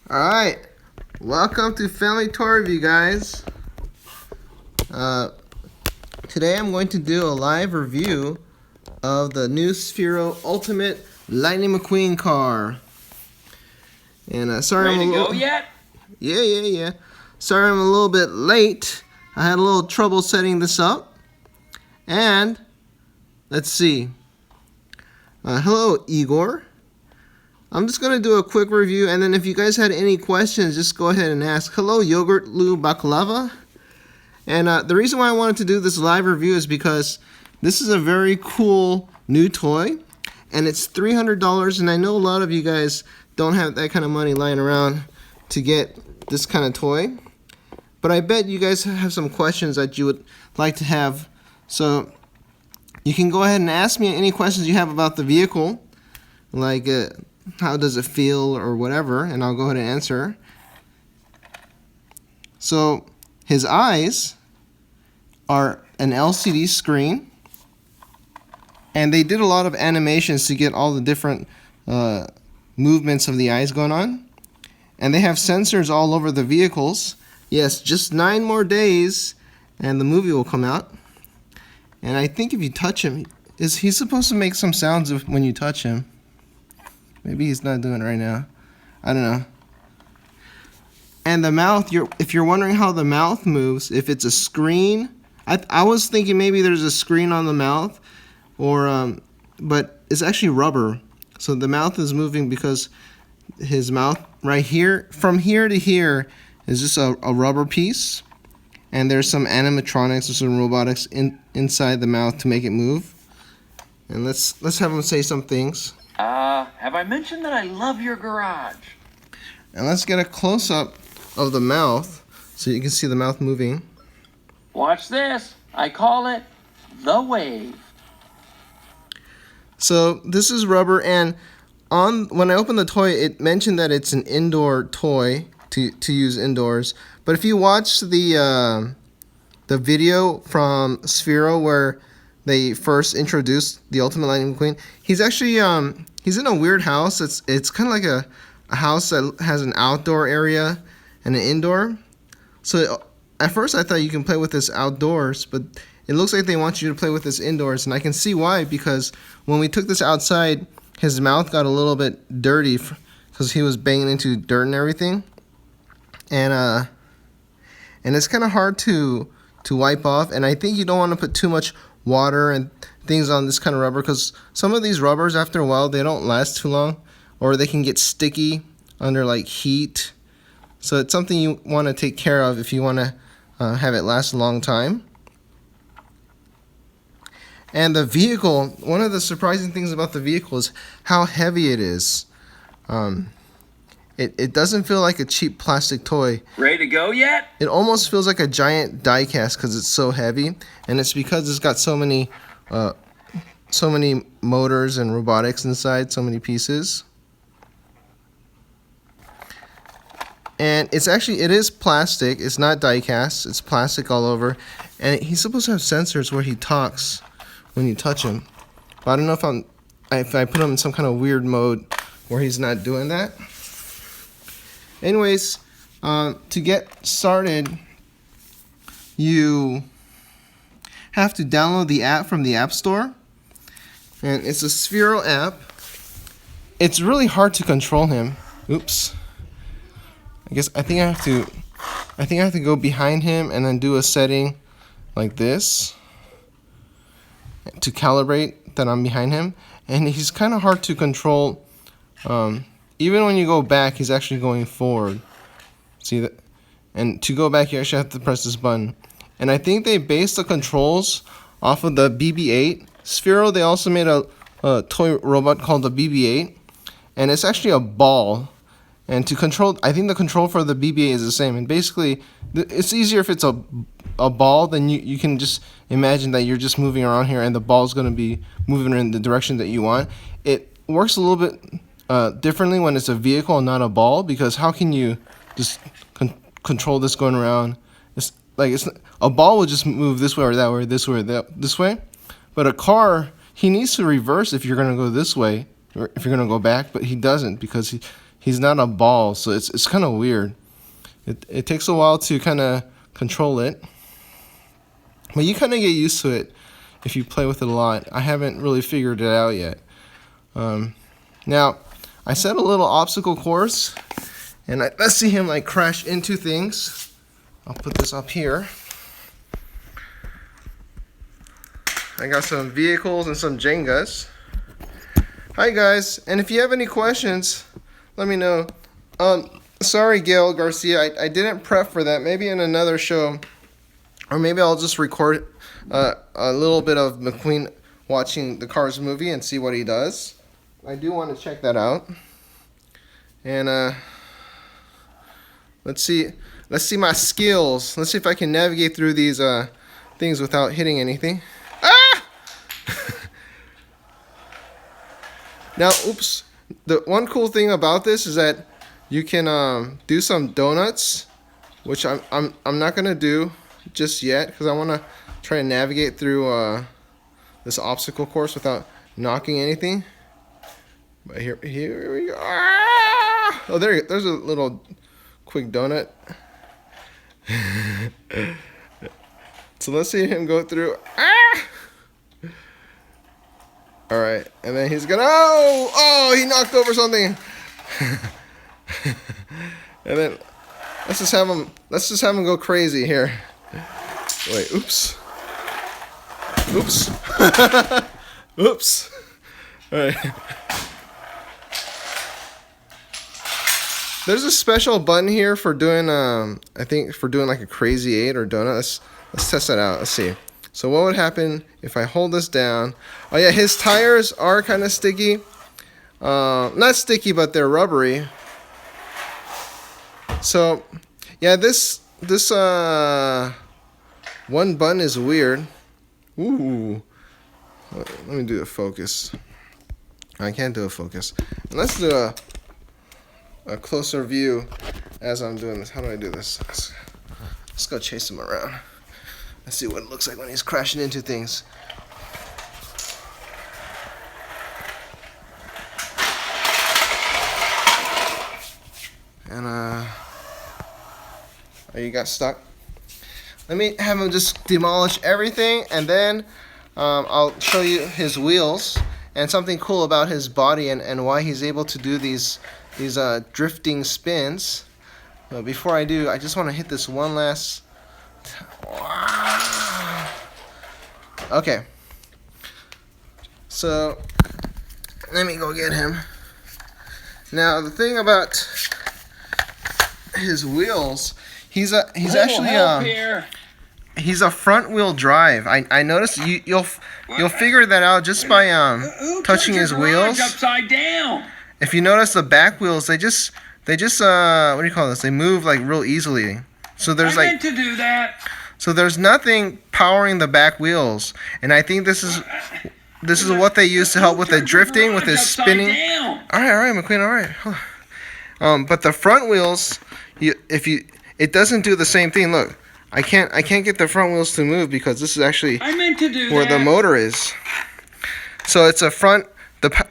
Alright, welcome to Family Tour Review, guys. Today I'm going to do a live review of the new Sphero Ultimate Lightning McQueen car. And sorry Ready I'm a to little... go yet? Yeah. Sorry I'm a little bit late. I had a little trouble setting this up. And, let's see. Hello, Igor. I'm just going to do a quick review, and then if you guys had any questions, just go ahead and ask. Hello, Yogurt Lou Baklava. And the reason why I wanted to do this live review is because this is a very cool new toy, and it's $300, and I know a lot of you guys don't have that kind of money lying around to get this kind of toy. But I bet you guys have some questions that you would like to have. So you can go ahead and ask me any questions you have about the vehicle, like how does it feel or whatever, and I'll go ahead and answer. So his eyes are an LCD screen, and they did a lot of animations to get all the different movements of the eyes going on, and they have sensors all over the vehicles. Yes, just 9 more days and the movie will come out. And I think if you touch him, he's supposed to make some sounds when you touch him. Maybe he's not doing it right now. I don't know. And the mouth, if you're wondering how the mouth moves, if it's a screen, I was thinking maybe there's a screen on the mouth, but it's actually rubber. So the mouth is moving because his mouth right here, from here to here, is just a rubber piece. And there's some animatronics or some robotics inside the mouth to make it move. And let's have him say some things. Have I mentioned that I love your garage? And let's get a close-up of the mouth so you can see the mouth moving. Watch this. I call it the wave. So this is rubber, and when I opened the toy, it mentioned that it's an indoor toy to use indoors. But if you watch the video from Sphero where they first introduced the Ultimate Lightning McQueen, he's actually he's in a weird house. It's kind of like a house that has an outdoor area and an indoor. So at first I thought you can play with this outdoors, but it looks like they want you to play with this indoors, and I can see why, because when we took this outside, his mouth got a little bit dirty because he was banging into dirt and everything, and it's kind of hard to wipe off. And I think you don't want to put too much water and things on this kind of rubber, because some of these rubbers, after a while, they don't last too long, or they can get sticky under like heat. So it's something you want to take care of if you want to have it last a long time. And the vehicle, one of the surprising things about the vehicle is how heavy it is. It doesn't feel like a cheap plastic toy. Ready to go yet? It almost feels like a giant die cast because it's so heavy, and it's because it's got so many motors and robotics inside, so many pieces. And it is plastic. It's not die cast. It's plastic all over, and he's supposed to have sensors where he talks when you touch him. But I don't know if I put him in some kind of weird mode where he's not doing that. Anyways, to get started, you have to download the app from the App Store, and it's a Sphero app. It's really hard to control him. Oops. I think I have to go behind him and then do a setting like this to calibrate that I'm behind him, and he's kind of hard to control. Even when you go back, he's actually going forward. See that? And to go back, you actually have to press this button. And I think they based the controls off of the BB-8. Sphero, they also made a toy robot called the BB-8, and it's actually a ball. And to control, I think the control for the BB-8 is the same. And basically, it's easier if it's a ball, then you can just imagine that you're just moving around here, and the ball's going to be moving in the direction that you want. It works a little bit differently when it's a vehicle and not a ball, because how can you just control this going around? A ball will just move this way or that way, this way or this way. But a car, he needs to reverse if you're going to go this way, or if you're going to go back, but he doesn't, because he's not a ball, so it's kind of weird. It takes a while to kind of control it, but you kind of get used to it if you play with it a lot. I haven't really figured it out yet. Now, I set a little obstacle course, and let's see him like crash into things. I'll put this up here. I got some vehicles and some Jengas. Hi guys, and if you have any questions, let me know. Sorry, Gail Garcia, I didn't prep for that. Maybe in another show, or maybe I'll just record a little bit of Mcqueen watching the Cars movie and see what he does. I do want to check that out. And let's see my skills. Let's see if I can navigate through these things without hitting anything. Ah! Now, oops. The one cool thing about this is that you can do some donuts, which I'm not gonna do just yet because I want to try to navigate through this obstacle course without knocking anything. But here we go. Ah! Oh, there's a little quick donut. So let's see him go through. Ah! All right, and then he's gonna. Oh, he knocked over something. And then let's just have him go crazy here. Wait, oops. Oops. All right. There's a special button here for doing I think for doing like a crazy 8 or donut. Let's test that out. Let's see. So what would happen if I hold this down? Oh yeah, his tires are kind of sticky. Not sticky, but they're rubbery. So yeah, this one button is weird. Ooh. Let me do a focus. I can't do a focus. And let's do a closer view as I'm doing this. How do I do this? Let's go chase him around. Let's see what it looks like when he's crashing into things. And oh, you got stuck? Let me have him just demolish everything, and then I'll show you his wheels and something cool about his body and why he's able to do these drifting spins. But before I do, I just want to hit this one last. Okay. So let me go get him. Now the thing about his wheels, he's actually he's a front wheel drive. I noticed you'll figure that out just by touching his wheels. Upside down. If you notice the back wheels, they just what do you call this? They move like real easily. So there's I meant to do that. So there's nothing powering the back wheels, and I think this is what they use to help with the drifting, with his spinning. All right, Mcqueen, all right. But the front wheels, it doesn't do the same thing. Look, I can't get the front wheels to move because this is actually where the motor is. So it's a front.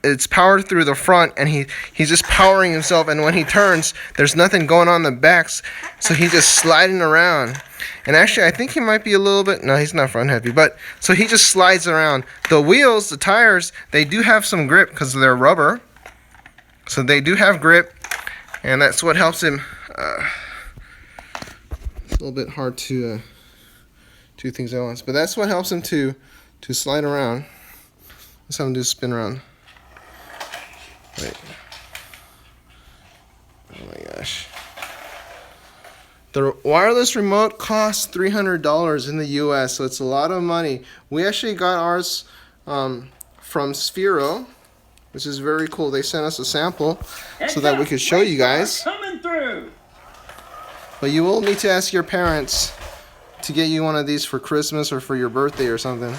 It's powered through the front, and he's just powering himself. And when he turns, there's nothing going on the backs, so he's just sliding around. And actually, I think he might be a little bit. No, he's not front heavy, but so he just slides around. The wheels, the tires, they do have some grip because they're rubber, so they do have grip, and that's what helps him. It's a little bit hard to do things at once, but that's what helps him to slide around. Let's have him do a spin around. Wait. Oh my gosh. The wireless remote costs $300 in the US, so it's a lot of money. We actually got ours from Sphero, which is very cool. They sent us a sample so that we could show you guys. Coming through. But you will need to ask your parents to get you one of these for Christmas or for your birthday or something.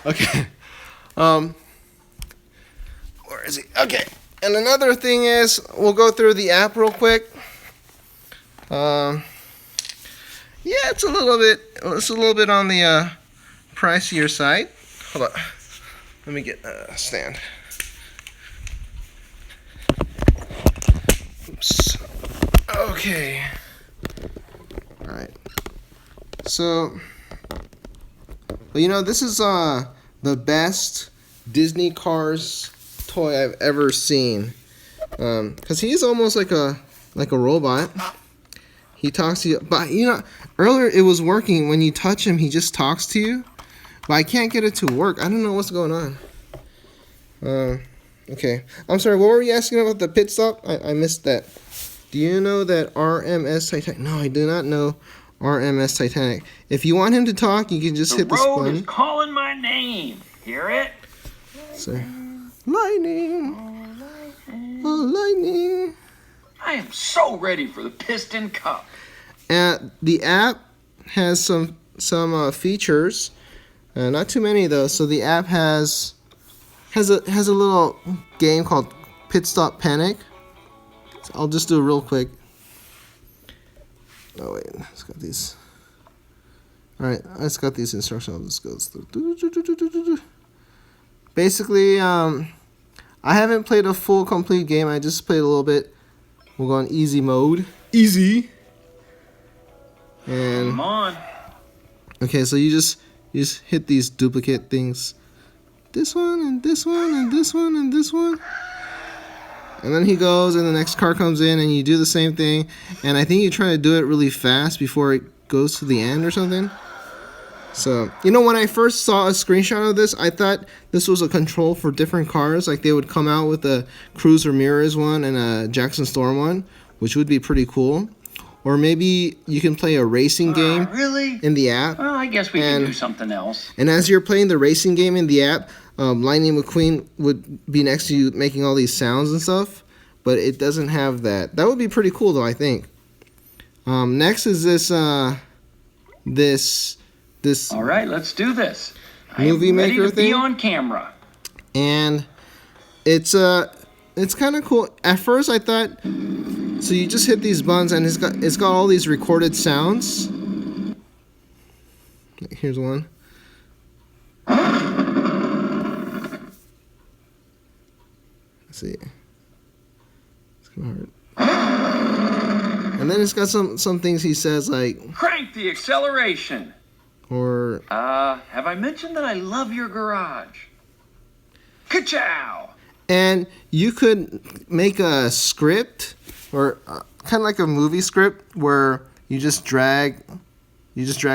Okay. Where is he? Okay. And another thing is, we'll go through the app real quick. Yeah, it's a little bit on the pricier side. Hold on. Let me get a stand. Okay. All right. So, well, you know, this is the best Disney Cars toy I've ever seen. 'Cause he's almost like a robot. He talks to you, but you know, earlier it was working. When you touch him, he just talks to you. But I can't get it to work. I don't know what's going on. Okay. I'm sorry, what were you asking about the pit stop? I missed that. Do you know that RMS Titanic? No, I do not know RMS Titanic. If you want him to talk, you can just hit this The road button. is calling my name. Hear it? Sorry. Lightning. Oh, lightning. I am so ready for the Piston Cup. The app has some features. Not too many though. So the app has a little game called Pit Stop Panic. So I'll just do it real quick. Oh wait, it's got these. All right, it's got these instructions. I'll just go through. Basically, I haven't played a full complete game. I just played a little bit. We'll go on easy mode. Easy. And Come on. okay, so you just hit these duplicate things. This one and this one and this one and this one. And then he goes and the next car comes in and you do the same thing. And I think you try to do it really fast before it goes to the end or something. So, you know, when I first saw a screenshot of this, I thought this was a control for different cars. Like they would come out with a Cruz Ramirez one and a Jackson Storm one, which would be pretty cool. Or maybe you can play a racing game Really? in the app. Well, I guess we can do something else. And as you're playing the racing game in the app, Lightning McQueen would be next to you making all these sounds and stuff. But it doesn't have that. That would be pretty cool, though, I think. Next is this All right, let's do this. movie I'm ready maker to be thing. on camera. And it's kind of cool. At first, I thought, so you just hit these buttons, and it's got all these recorded sounds. Here's one. Let's see. It's kind of hard. And then it's got some things he says like, Crank the acceleration. or Have I mentioned that I love your garage? Ka-chow! and you could make a script or kind of like a movie script where you just drag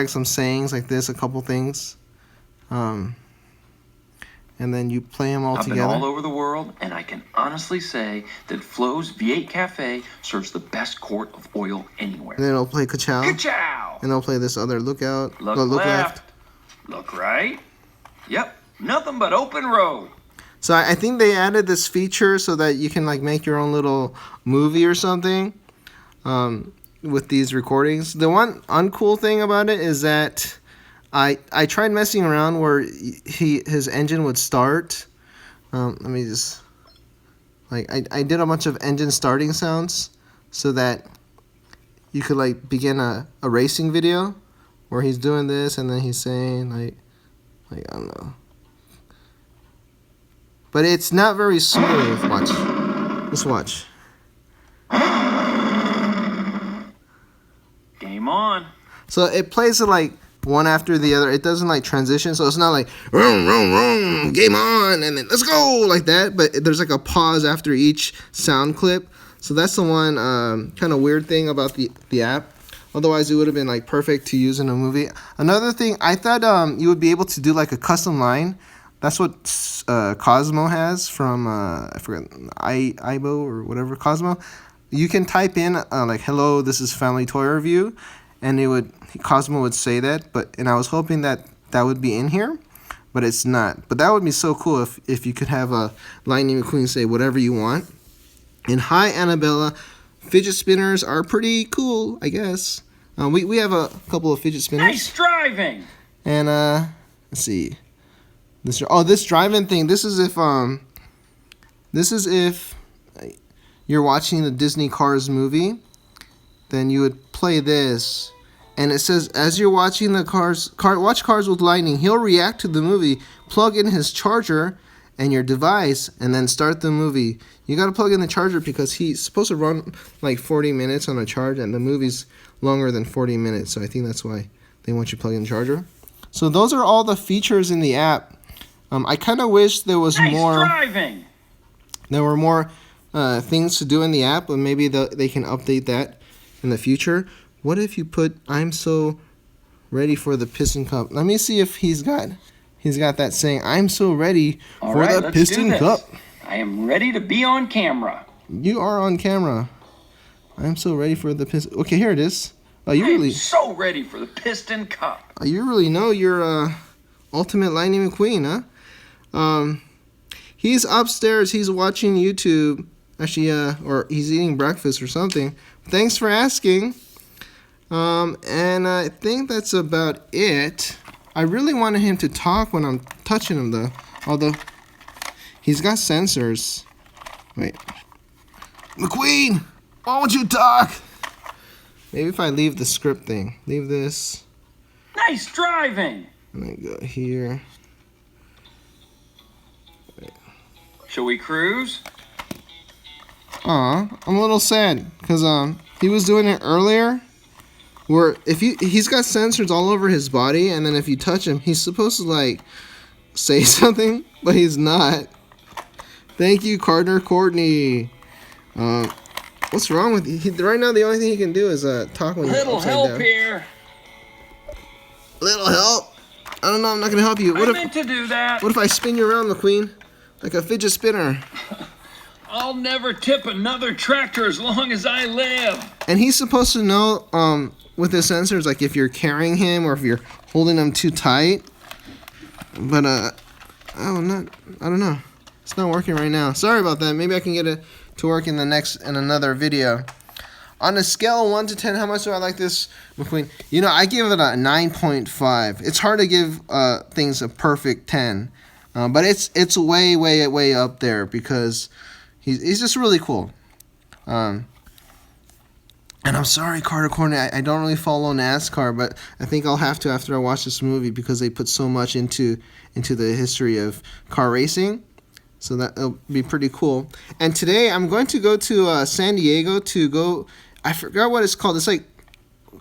some sayings like this, a couple things, and then you play them all I've together. been all over the world, and I can honestly say that Flo's V8 Cafe serves the best quart of oil anywhere. And then it'll play Ka-chow, Ka-chow! and they'll play this other look out, Look look left. Look right. Yep, nothing but open road. So I think they added this feature so that you can like make your own little movie or something with these recordings. The one uncool thing about it is that I tried messing around where his engine would start. Let me just like I did a bunch of engine starting sounds so that you could like begin a racing video where he's doing this and then he's saying like I don't know. But it's not very smooth. Watch. Let's watch. Game on. So it plays it like one after the other. It doesn't like transition. So it's not like vroom, vroom, vroom, game on and then let's go like that. But there's like a pause after each sound clip. So that's the one kind of weird thing about the app. Otherwise, it would have been like perfect to use in a movie. Another thing, I thought you would be able to do like a custom line. That's what Cosmo has from I forgot Ibo or whatever Cosmo. You can type in like hello, this is Family Toy Review, and Cosmo would say that. And I was hoping that would be in here, but it's not. But that would be so cool if you could have a Lightning McQueen say whatever you want. And hi Annabella, fidget spinners are pretty cool, I guess. We have a couple of fidget spinners. Nice driving. And let's see. This driving thing. This is if you're watching the Disney Cars movie, then you would play this, and it says as you're watching the watch Cars with Lightning, he'll react to the movie, plug in his charger, and your device, and then start the movie. You gotta plug in the charger because he's supposed to run like 40 minutes on a charge, and the movie's longer than 40 minutes, so I think that's why they want you to plug in the charger. So those are all the features in the app. I kind of wish there was more. Driving. There were more things to do in the app, but maybe they can update that in the future. What if you put "I'm so ready for the piston cup"? Let me see if he's got that saying "I'm so ready for the piston cup." I am ready to be on camera. You are on camera. I'm so ready for the piston. Okay, here it is. Oh, you really? I'm so ready for the piston cup. You really know your ultimate Lightning McQueen, huh? He's upstairs. He's watching YouTube. Actually, or he's eating breakfast or something. Thanks for asking. And I think that's about it. I really wanted him to talk when I'm touching him, though. Although he's got sensors. Wait, McQueen, why won't you talk? Maybe if I leave the script thing, leave this. Nice driving. And then go here. Shall we cruise? Aw, I'm a little sad because he was doing it earlier, where if he's got sensors all over his body, and then if you touch him, he's supposed to like say something, but he's not. Thank you, Cardinal Courtney. What's wrong with you? Right now, the only thing he can do is talk when you're upside down. Little help here. Little help. I don't know. I'm not gonna help you. I meant to do that. What if I spin you around, McQueen, like a fidget spinner? I'll never tip another tractor as long as I live. And he's supposed to know with his sensors, like if you're carrying him or if you're holding him too tight. But I don't know. It's not working right now. Sorry about that. Maybe I can get it to work in another video. On a scale of 1 to 10, how much do I like this McQueen? You know, I give it a 9.5. It's hard to give things a perfect 10, but it's way up there because he's just really cool. And I'm sorry, Carter Corner, I don't really follow NASCAR, but I think I'll have to after I watch this movie because they put so much into the history of car racing. So that'll be pretty cool. And today I'm going to go to San Diego to go. I forgot what it's called. It's like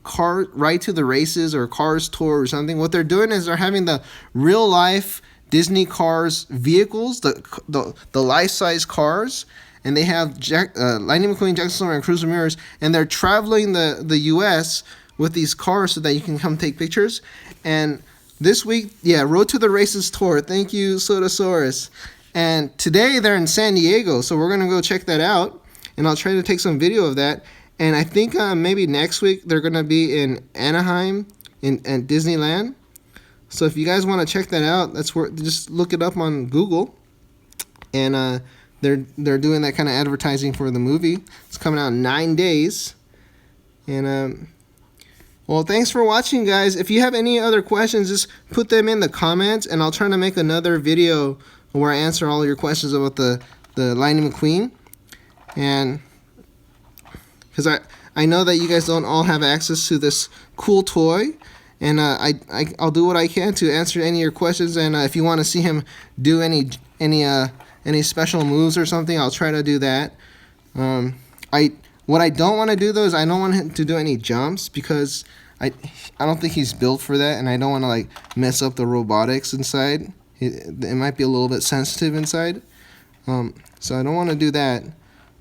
Car Ride to the Races or Cars Tour or something. What they're doing is they're having the real life Disney Cars vehicles, the life size cars, and they have Lightning McQueen, Jack Silver, and Cruz Ramirez, and they're traveling the U.S. with these cars so that you can come take pictures. And this week, Road to the Races tour. Thank you, Sodasaurus. And today they're in San Diego, so we're gonna go check that out, and I'll try to take some video of that. And I think maybe next week they're gonna be in Anaheim in Disneyland. So if you guys want to check that out, that's where just look it up on Google. And they're doing that kind of advertising for the movie. It's coming out in 9 days. And well, thanks for watching, guys. If you have any other questions, just put them in the comments, and I'll try to make another video where I answer all your questions about the Lightning McQueen. And because I know that you guys don't all have access to this cool toy, and I'll do what I can to answer any of your questions. And if you want to see him do any special moves or something, I'll try to do that. What I don't want to do though is I don't want him to do any jumps because I don't think he's built for that, and I don't want to like mess up the robotics inside. It might be a little bit sensitive inside, so I don't want to do that.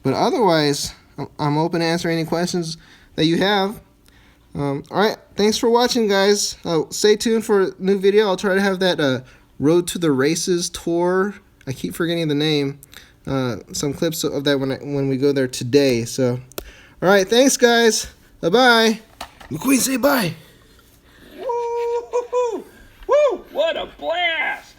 But otherwise, I'm open to answer any questions that you have. All right, thanks for watching, guys. Stay tuned for a new video. I'll try to have that Road to the Races tour. I keep forgetting the name. Some clips of that when we go there today. So, all right, thanks, guys. Bye-bye. McQueen, say bye. Woo! Woo! What a blast!